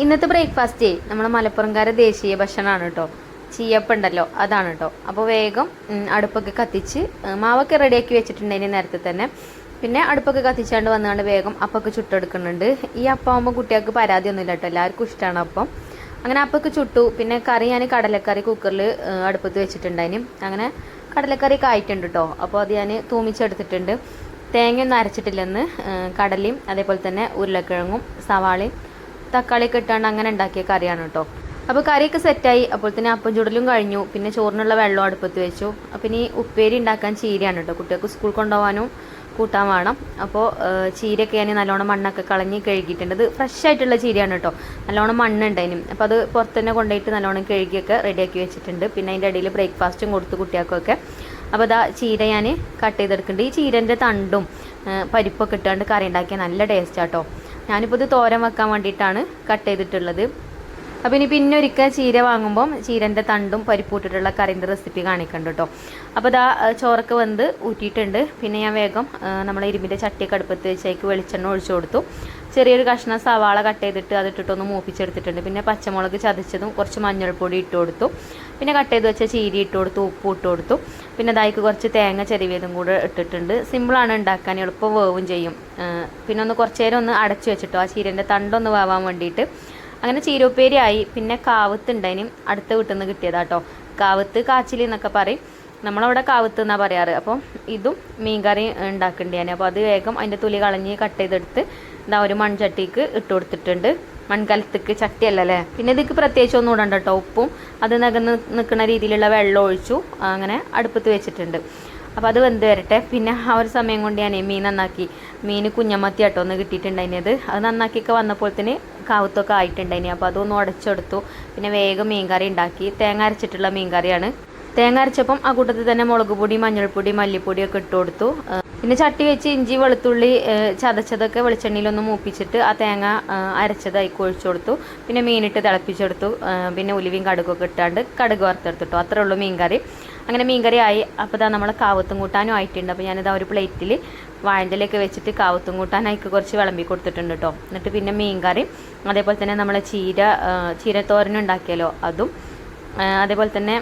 ഇന്നത്തെ ബ്രേക്ക്ഫാസ്റ്റ് നമ്മൾ മലപ്പുറംകാരെ ദേശീയ ഭക്ഷണമാണ് കേട്ടോ. ചീയപ്പുണ്ടല്ലോ, അതാണ് കേട്ടോ. അപ്പോൾ വേഗം അടുപ്പൊക്കെ കത്തിച്ച് മാവൊക്കെ റെഡിയാക്കി വെച്ചിട്ടുണ്ടെങ്കിൽ നേരത്തെ തന്നെ. പിന്നെ അടുപ്പൊക്കെ കത്തിച്ചാണ്ട് വന്നുകൊണ്ട് വേഗം അപ്പൊക്കെ ചുട്ടെടുക്കുന്നുണ്ട്. ഈ അപ്പാകുമ്പോൾ കുട്ടികൾക്ക് പരാതിയൊന്നുമില്ല കേട്ടോ, എല്ലാവർക്കും ഇഷ്ടമാണ് അപ്പം. അങ്ങനെ അപ്പൊക്കെ ചുട്ടു. പിന്നെ കറി ഞാൻ കടലക്കറി കുക്കറിൽ അടുപ്പത്ത് വെച്ചിട്ടുണ്ടായിന്. അങ്ങനെ കടലക്കറിയൊക്കെ ആയിട്ടുണ്ട് കേട്ടോ. അപ്പോൾ അത് ഞാൻ തൂമിച്ചെടുത്തിട്ടുണ്ട്. തേങ്ങയൊന്നും അരച്ചിട്ടില്ലെന്ന്. കടലയും അതേപോലെ തന്നെ ഉരുളക്കിഴങ്ങും സവാളയും തക്കാളിയൊക്കെ ഇട്ടാണ്ട് അങ്ങനെ ഉണ്ടാക്കിയ കറിയാണ് കേട്ടോ. അപ്പോൾ കറിയൊക്കെ സെറ്റായി. അപ്പോൾ തന്നെ അപ്പം ചുടലും കഴിഞ്ഞു. പിന്നെ ചോറിനുള്ള വെള്ളം അടുപ്പത്ത് വെച്ചു. അപ്പം ഇനി ഉപ്പേരി ഉണ്ടാക്കാൻ ചീരയാണ് കേട്ടോ. കുട്ടികൾക്ക് സ്കൂൾ കൊണ്ടുപോകാനും കൂട്ടാൻ വേണം. അപ്പോൾ ചീരയൊക്കെ ഞാൻ നല്ലോണം മണ്ണൊക്കെ കളഞ്ഞ് കഴുകിയിട്ടുണ്ട്. ഇത് ഫ്രഷ് ആയിട്ടുള്ള ചീരയാണ് കേട്ടോ. നല്ലോണം മണ്ണുണ്ടായിനും. അപ്പോൾ അത് പുറത്ത് തന്നെ കൊണ്ടുപോയിട്ട് നല്ലോണം കഴുകിയൊക്കെ റെഡിയാക്കി വെച്ചിട്ടുണ്ട്. പിന്നെ അതിൻ്റെ ഇടയിൽ ബ്രേക്ക്ഫാസ്റ്റും കൊടുത്തു കുട്ടികൾക്കൊക്കെ. അപ്പോൾ അതാ ചീര ഞാൻ കട്ട് ചെയ്തെടുക്കുന്നുണ്ട്. ഈ ചീരൻ്റെ തണ്ടും പരിപ്പൊക്കെ ഇട്ടുകൊണ്ട് കറി ഉണ്ടാക്കിയാൽ നല്ല ടേസ്റ്റാട്ടോ. ഞാനിപ്പോൾ ഇത് തോരൻ വെക്കാൻ വേണ്ടിയിട്ടാണ് കട്ട് ചെയ്തിട്ടുള്ളത്. അപ്പോൾ ഇനി പിന്നെ ഒരിക്കൽ ചീര വാങ്ങുമ്പം ചീരൻ്റെ തണ്ടും പരിപ്പൂട്ടിട്ടുള്ള കറിൻ്റെ റെസിപ്പി കാണിക്കണ്ട കേട്ടോ. അപ്പോൾ ഇതാ ചോറൊക്കെ വെന്ത് ഊറ്റിയിട്ടുണ്ട്. പിന്നെ ഞാൻ വേഗം നമ്മളെ ഇരുമ്പിൻ്റെ ചട്ടിയൊക്കെ അടുപ്പത്ത് വെച്ചേക്ക് വെളിച്ചെണ്ണ ഒഴിച്ചു കൊടുത്തു. ചെറിയൊരു കഷ്ണം സവാള കട്ട് ചെയ്തിട്ട് അതിട്ടിട്ടൊന്ന് മൂപ്പിച്ചെടുത്തിട്ടുണ്ട്. പിന്നെ പച്ചമുളക് ചതച്ചതും കുറച്ച് മഞ്ഞൾപ്പൊടി ഇട്ട് കൊടുത്തു. പിന്നെ കട്ട് ചെയ്ത് വെച്ച ചീരി ഇട്ട് കൊടുത്തു, ഉപ്പ് ഇട്ട് കൊടുത്തു. പിന്നെ അതായിക്ക് കുറച്ച് തേങ്ങ ചെരുവിയതും കൂടെ ഇട്ടിട്ടുണ്ട്. സിമ്പിളാണ് ഉണ്ടാക്കാൻ, എളുപ്പം വേവും ചെയ്യും. പിന്നെ ഒന്ന് കുറച്ച് നേരം ഒന്ന് അടച്ചു വെച്ചിട്ടോ, ആ ചീരൻ്റെ തണ്ടൊന്ന് വേവാൻ വേണ്ടിയിട്ട്. അങ്ങനെ ചീരോപ്പേരി ആയി. പിന്നെ കാവത്ത് ഉണ്ടായിനും, അടുത്ത വീട്ടിൽ നിന്ന് കിട്ടിയതാട്ടോ. കാവത്ത് കാച്ചിലി എന്നൊക്കെ പറയും, നമ്മളവിടെ കാവത്ത് എന്നാണ് പറയാറ്. അപ്പം ഇതും മീൻകറി ഉണ്ടാക്കേണ്ടി ഞാൻ. അപ്പോൾ അത് വേഗം അതിൻ്റെ തൊലി കളഞ്ഞ് കട്ട് ചെയ്തെടുത്ത് ഇതാ ഒരു മൺചട്ടിക്ക് ഇട്ട് കൊടുത്തിട്ടുണ്ട്. മൺകലത്തേക്ക് ചട്ടിയല്ലേ. പിന്നെ ഇതിക്ക് പ്രത്യേകിച്ച് ഒന്നും ഇടണ്ട കേട്ടോ. ഉപ്പും അത് നകന്ന് നിൽക്കുന്ന രീതിയിലുള്ള വെള്ളം ഒഴിച്ചു അങ്ങനെ അടുപ്പത്ത് വെച്ചിട്ടുണ്ട്. അപ്പോൾ അത് വെന്ത് വരട്ടെ. പിന്നെ ആ ഒരു സമയം കൊണ്ട് ഞാൻ മീൻ നന്നാക്കി. മീൻ കുഞ്ഞമത്തി ആട്ടോ ഒന്ന് കിട്ടിയിട്ടുണ്ടായിനത്. അത് നന്നാക്കിയൊക്കെ വന്നപ്പോൾ തന്നെ കാവത്തൊക്കെ ആയിട്ടുണ്ടായിനി. അപ്പോൾ അതൊന്ന് ഉടച്ചെടുത്തു. പിന്നെ വേഗം മീൻകറി ഉണ്ടാക്കി. തേങ്ങ അരച്ചിട്ടുള്ള മീൻകറിയാണ്. തേങ്ങ അരച്ചപ്പം ആ കൂട്ടത്തിൽ തന്നെ മുളക് പൊടി, മഞ്ഞൾപ്പൊടി, മല്ലിപ്പൊടിയൊക്കെ ഇട്ട് കൊടുത്തു. പിന്നെ ചട്ടി വെച്ച് ഇഞ്ചി വെളുത്തുള്ളി ചതച്ചതൊക്കെ വെളിച്ചെണ്ണയിലൊന്ന് മൂപ്പിച്ചിട്ട് ആ തേങ്ങ അരച്ചത് അതിക്ക് ഒഴിച്ചു കൊടുത്തു. പിന്നെ മീനിട്ട് തിളപ്പിച്ചെടുത്തു. പിന്നെ ഉലുവയും കടുകൊക്കെ ഇട്ടാണ്ട് കടുക് വറുത്തെടുത്തിട്ടു. അത്രേ ഉള്ളൂ മീൻകറി. അങ്ങനെ മീൻകറി ആയി. അപ്പോൾ ഇതാ നമ്മളെ കാവത്തും കൂട്ടാനും ആയിട്ടുണ്ട്. അപ്പോൾ ഞാനിതാ ഒരു പ്ലേറ്റിൽ വാഴൻ്റെലൊക്കെ വെച്ചിട്ട് കാവത്തും കൂട്ടാനായിക്ക് കുറച്ച് വിളമ്പി കൊടുത്തിട്ടുണ്ട് കേട്ടോ. എന്നിട്ട് പിന്നെ മീൻകറി, അതേപോലെ തന്നെ നമ്മളെ ചീരത്തോരനും ഉണ്ടാക്കിയല്ലോ അതും, അതേപോലെ തന്നെ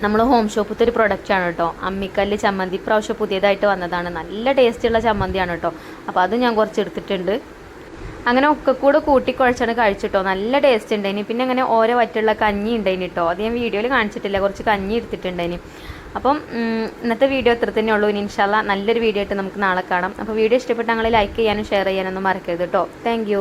നമ്മൾ ഹോം ഷോപ്പത്തെ ഒരു പ്രൊഡക്റ്റാണ് കേട്ടോ, അമ്മിക്കല്ല് ചമ്മന്തി. പ്രാവശ്യം പുതിയതായിട്ട് വന്നതാണ്. നല്ല ടേസ്റ്റുള്ള ചമ്മന്തിയാണ് കേട്ടോ. അപ്പോൾ അതും ഞാൻ കുറച്ച് എടുത്തിട്ടുണ്ട്. അങ്ങനെ ഒക്കെ കൂടെ കൂട്ടിക്കുഴച്ചാണ് കഴിച്ചിട്ടോ. നല്ല ടേസ്റ്റ് ഉണ്ടായിന്. പിന്നെ അങ്ങനെ ഓരോ വറ്റുള്ള കഞ്ഞി ഉണ്ടായിന് കേട്ടോ. അത് ഞാൻ വീഡിയോയിൽ കാണിച്ചിട്ടില്ല, കുറച്ച് കഞ്ഞി എടുത്തിട്ടുണ്ടായിന്. അപ്പം ഇന്നത്തെ വീഡിയോ ഇത്ര തന്നെ ഉള്ളൂ. ഇനി ഇൻഷാല്ലാ നല്ലൊരു വീഡിയോ ആയിട്ട് നമുക്ക് നാളെ കാണാം. അപ്പോൾ വീഡിയോ ഇഷ്ടപ്പെട്ട് ഞങ്ങൾ ലൈക്ക് ചെയ്യാനും ഷെയർ ചെയ്യാനൊന്നും മറക്കരുത് കേട്ടോ. താങ്ക്